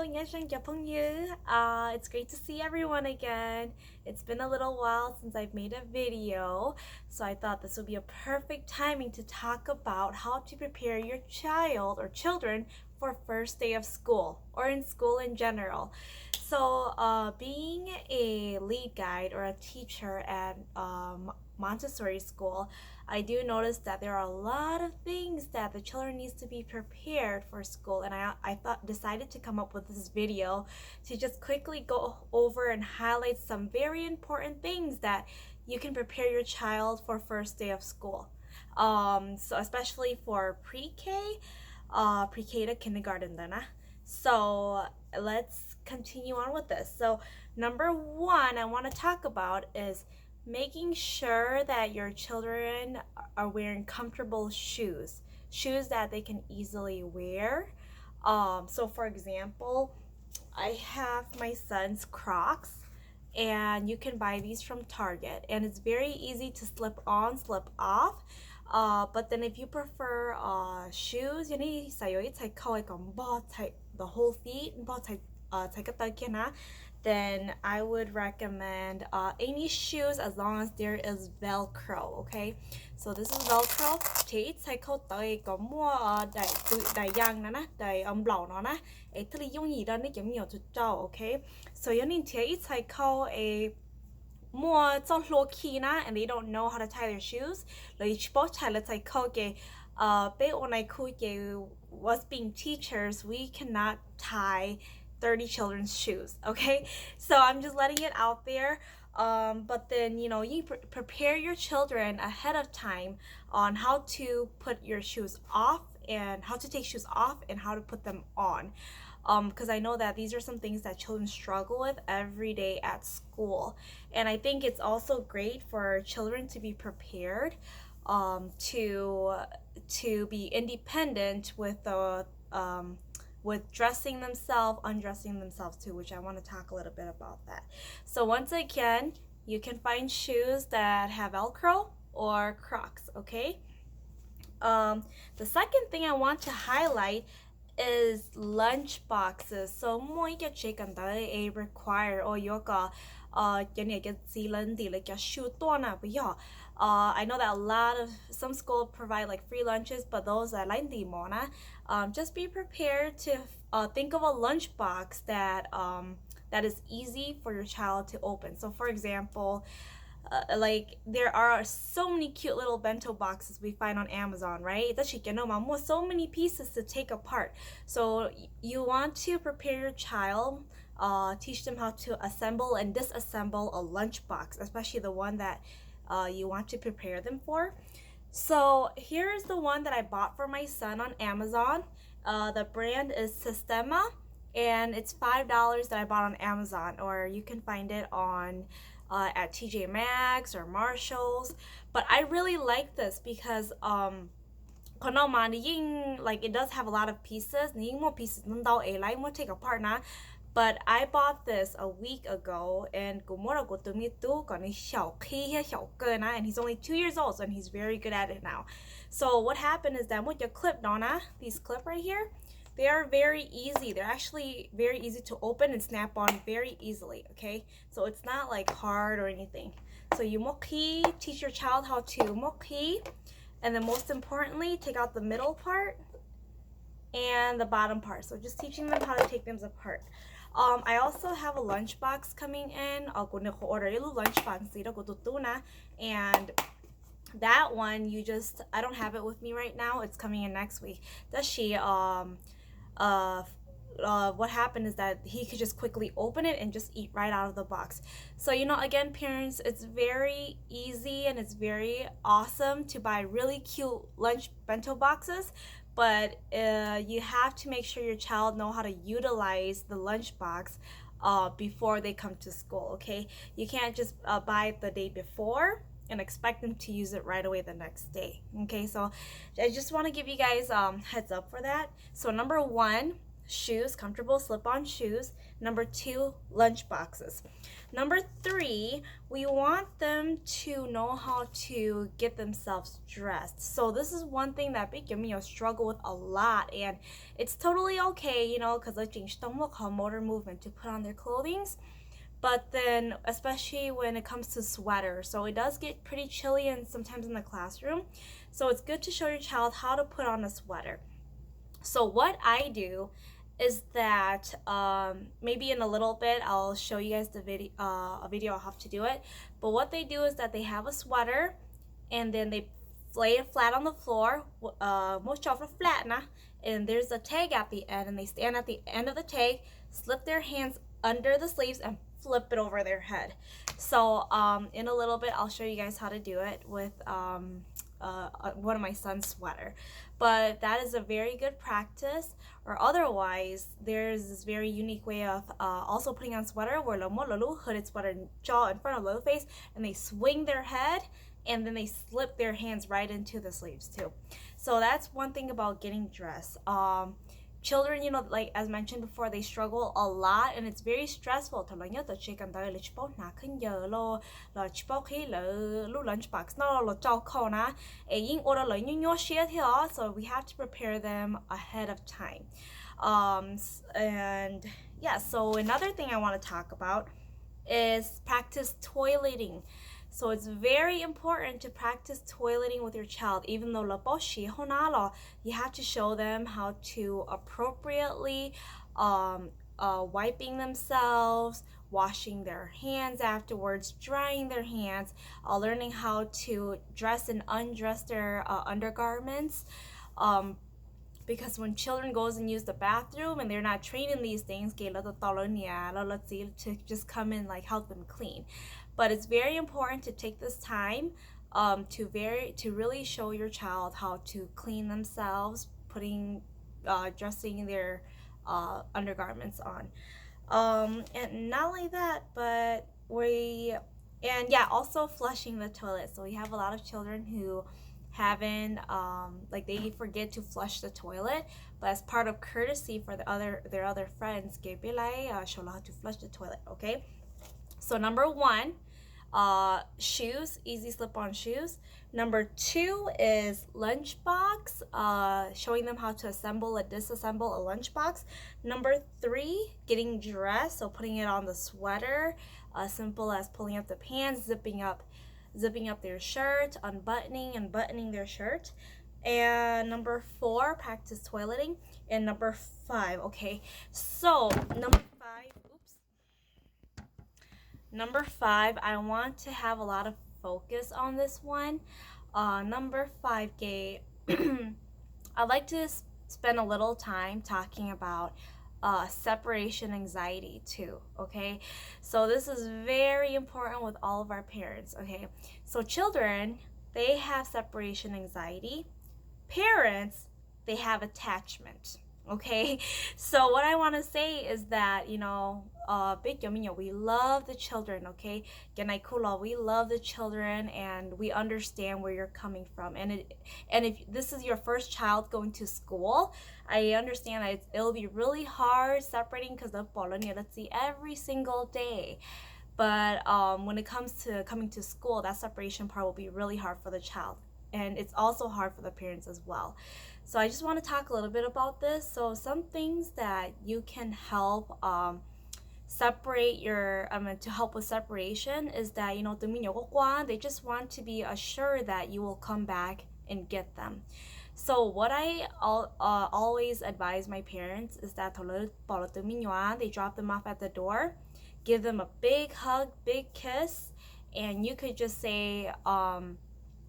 안녕하세요, It's great to see everyone again. It's been a little while since I've made a video, so I thought this would be a perfect timing to talk about how to prepare your child or children for first day of school or in school in general. So, being a lead guide or a teacher at Montessori school, I do notice that there are a lot of things that the children needs to be prepared for school, and I decided to come up with this video to just quickly go over and highlight some very important things that you can prepare your child for first day of school. So especially for pre-K, pre-K to kindergarten na. So let's continue on with this. So number one I want to talk about is making sure that your children are wearing comfortable shoes that they can easily wear. So for example, I have my son's Crocs, and you can buy these from Target, and it's very easy to slip on, slip off. But then if you prefer shoes, you need the whole feet, then I would recommend any shoes as long as there is Velcro, okay? So this is Velcro. Thì ít xài khâu tới có mua đại yang nè, đại blau nó nè. Ấy thứ lý dùng gì đó nó giống nhiều chút trâu, okay? So you need to ít xài khâu mua cho low key na, and they don't know how to tie their shoes. Like both tie let's like okay. Was being teachers, we cannot tie 30 children's shoes, okay? So I'm just letting it out there. But then, you prepare your children ahead of time on how to put your shoes off and how to take shoes off and how to put them on. Because I know that these are some things that children struggle with every day at school. And I think it's also great for children to be prepared to be independent with with dressing themselves, undressing themselves too, which I want to talk a little bit about that. So once again, you can find shoes that have Velcro or Crocs, okay? The second thing I want to highlight is lunch boxes. So mỗi cái chỉ cần tới require or yoga cái này cái gì lên thì like cái shoe to na bây giờ. I know that a lot of some schools provide like free lunches, but those that like the mona, just be prepared to think of a lunch box that that is easy for your child to open. So for example, like there are so many cute little bento boxes we find on Amazon, right? So many pieces to take apart. So you want to prepare your child, teach them how to assemble and disassemble a lunch box, especially the one that you want to prepare them for. So here's the one that I bought for my son on Amazon. The brand is Sistema, and it's $5 that I bought on Amazon, or you can find it on at TJ Maxx or Marshalls. But I really like this because like it does have a lot of pieces. More pieces take apart na. But I bought this a week ago, and and he's only 2 years old, and he's very good at it now. So what happened is that with your clip, Donna, these clip right here, they are very easy. They're actually very easy to open and snap on very easily, okay? So it's not like hard or anything. So you moki, teach your child how to moki, and then most importantly, take out the middle part and the bottom part. So just teaching them how to take them apart. I also have a lunch box coming in. I'll go order a lunch box, and that one I don't have it with me right now. It's coming in next week. What happened is that he could just quickly open it and just eat right out of the box. So again, parents, it's very easy and it's very awesome to buy really cute lunch bento boxes, but you have to make sure your child know how to utilize the lunch box before they come to school, okay? You can't just buy it the day before and expect them to use it right away the next day, okay? So I just want to give you guys heads up for that. So number one, shoes, comfortable slip-on shoes. Number 2, lunch boxes. Number 3, we want them to know how to get themselves dressed. So this is one thing that Big Yummy struggle with a lot, and it's totally okay, you know, because motor movement to put on their clothing. But then, especially when it comes to sweaters, so it does get pretty chilly and sometimes in the classroom. So it's good to show your child how to put on a sweater. So what I do is that maybe in a little bit I'll show you guys the video, a video on how to do it. But what they do is that they have a sweater, and then they lay it flat on the floor, most often flat, and there's a tag at the end, and they stand at the end of the tag, slip their hands under the sleeves, and flip it over their head. So in a little bit I'll show you guys how to do it with one of my son's sweater. But that is a very good practice. Or otherwise, there's this very unique way of also putting on sweater where little hooded sweater jaw in front of little face, and they swing their head, and then they slip their hands right into the sleeves too. So that's one thing about getting dressed. Children, you know, like as mentioned before, they struggle a lot, and it's very stressful. Thật là nhớ tụi chị cần tới là chỉ bảo nã khinh giờ là chỉ bảo khi là lúc lunch box nó là trao khâu na, ấy order là nhớ share thì so we have to prepare them ahead of time. And yeah, so another thing I want to talk about is practice toileting. So it's very important to practice toileting with your child. Even though you have to show them how to appropriately wiping themselves, washing their hands afterwards, drying their hands, learning how to dress and undress their undergarments. Because when children goes and use the bathroom and they're not trained in these things, to just come in like help them clean. But it's very important to take this time to really show your child how to clean themselves, dressing their undergarments on. And not only that, but also flushing the toilet. So we have a lot of children who haven't they forget to flush the toilet, but as part of courtesy for their other friends, show how to flush the toilet. Okay, so number 1, shoes, easy slip-on shoes. Number 2 is lunchbox, showing them how to assemble and disassemble a lunchbox. Number 3, getting dressed, so putting it on the sweater, simple as pulling up the pants, zipping up their shirt, unbuttoning and buttoning their shirt. And number 4, practice toileting. And number 5, okay, so number 5, I want to have a lot of focus on this one. Number 5, Gay, I'd like to spend a little time talking about separation anxiety too, okay? So this is very important with all of our parents, okay? So children, they have separation anxiety. Parents, they have attachment, okay? So what I want to say is that, you know, we love the children, okay? We love the children, and we understand where you're coming from. And if this is your first child going to school, I understand that it'll be really hard separating because the Polonia, let's see, every single day. But when it comes to coming to school, that separation part will be really hard for the child. And it's also hard for the parents as well. So I just want to talk a little bit about this. So some things that you can help separate to help with separation is that, you know, they just want to be assured that you will come back and get them. So what I always advise my parents is that they drop them off at the door, give them a big hug, big kiss, and you could just say,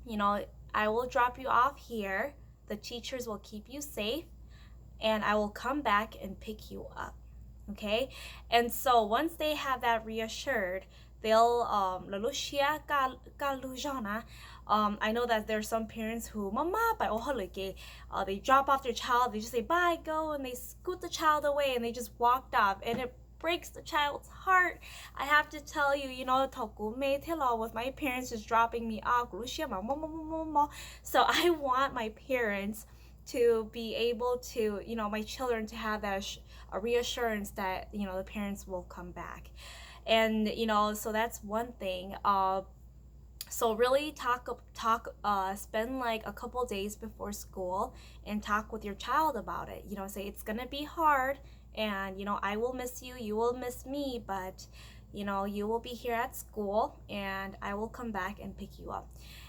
you know, I will drop you off here. The teachers will keep you safe, and I will come back and pick you up. Okay? And so once they have that reassured, they'll I know that there's some parents who they drop off their child, they just say bye, go, and they scoot the child away and they just walked off, and it breaks the child's heart. I have to tell you, you know, with my parents just dropping me off. So I want my parents to be able to, you know, my children to have that a reassurance that, you know, the parents will come back. And, you know, so that's one thing. So really spend like a couple days before school and talk with your child about it. You know, say it's gonna be hard, and you know, I will miss you, you will miss me, but you know, you will be here at school and I will come back and pick you up.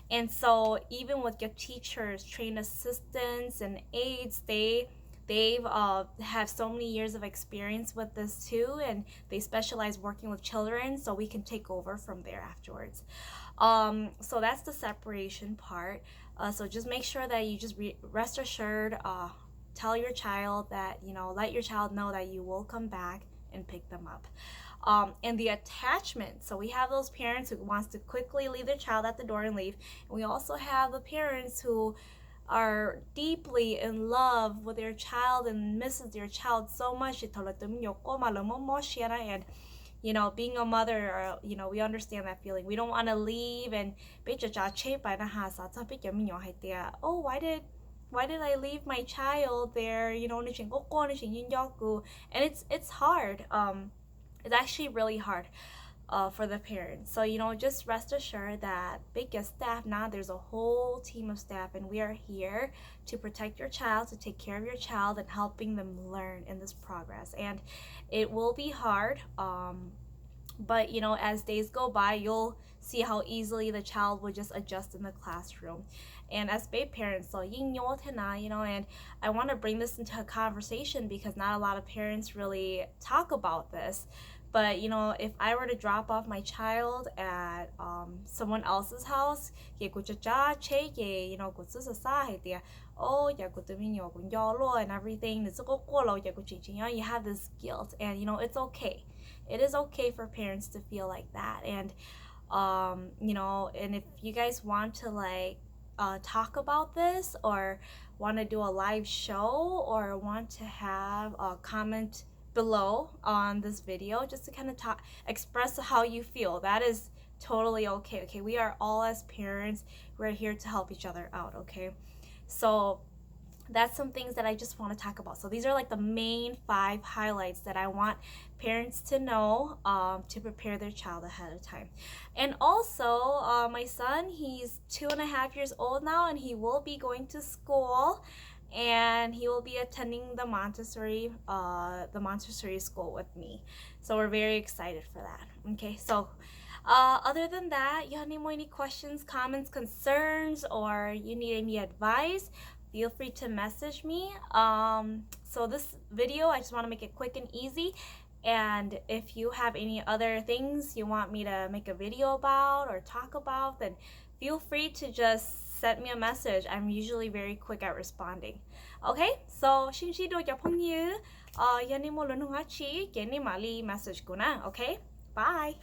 And so even with your teachers, trained assistants and aides, they've have so many years of experience with this too, and they specialize working with children, so we can take over from there afterwards. So that's the separation part. So just make sure that you just rest assured, tell your child that, you know, let your child know that you will come back and pick them up. And the attachment. So we have those parents who wants to quickly leave their child at the door and leave. And we also have the parents who are deeply in love with their child and misses their child so much. And you know, being a mother, you know, we understand that feeling. We don't want to leave and oh, why did I leave my child there? You know, and it's hard. It's actually really hard for the parents. So, you know, just rest assured that big staff now, there's a whole team of staff, and we are here to protect your child, to take care of your child, and helping them learn in this progress. And it will be hard, but you know, as days go by, you'll see how easily the child will just adjust in the classroom. And as babe parents, so you know, and I want to bring this into a conversation because not a lot of parents really talk about this. But you know, if I were to drop off my child at someone else's house, you know, oh, and everything, you have this guilt, and you know, it's okay. It is okay for parents to feel like that. And you know, and if you guys want to like talk about this, or want to do a live show, or want to have a comment below on this video just to kind of express how you feel, that is totally okay. Okay, we are all, as parents, we're here to help each other out. Okay, so that's some things that I just want to talk about. So these are like the main 5 highlights that I want parents to know to prepare their child ahead of time. And also, my son, he's 2.5 years old now, and he will be going to school, and he will be attending the Montessori school with me. So we're very excited for that. Okay, so other than that, you have any questions, comments, concerns, or you need any advice, feel free to message me. So this video, I just want to make it quick and easy. And if you have any other things you want me to make a video about or talk about, then feel free to just send me a message. I'm usually very quick at responding. Okay, so 신시도 여펑유 연이 몰르는 같이 괜히 말리 message 구나. Okay, bye.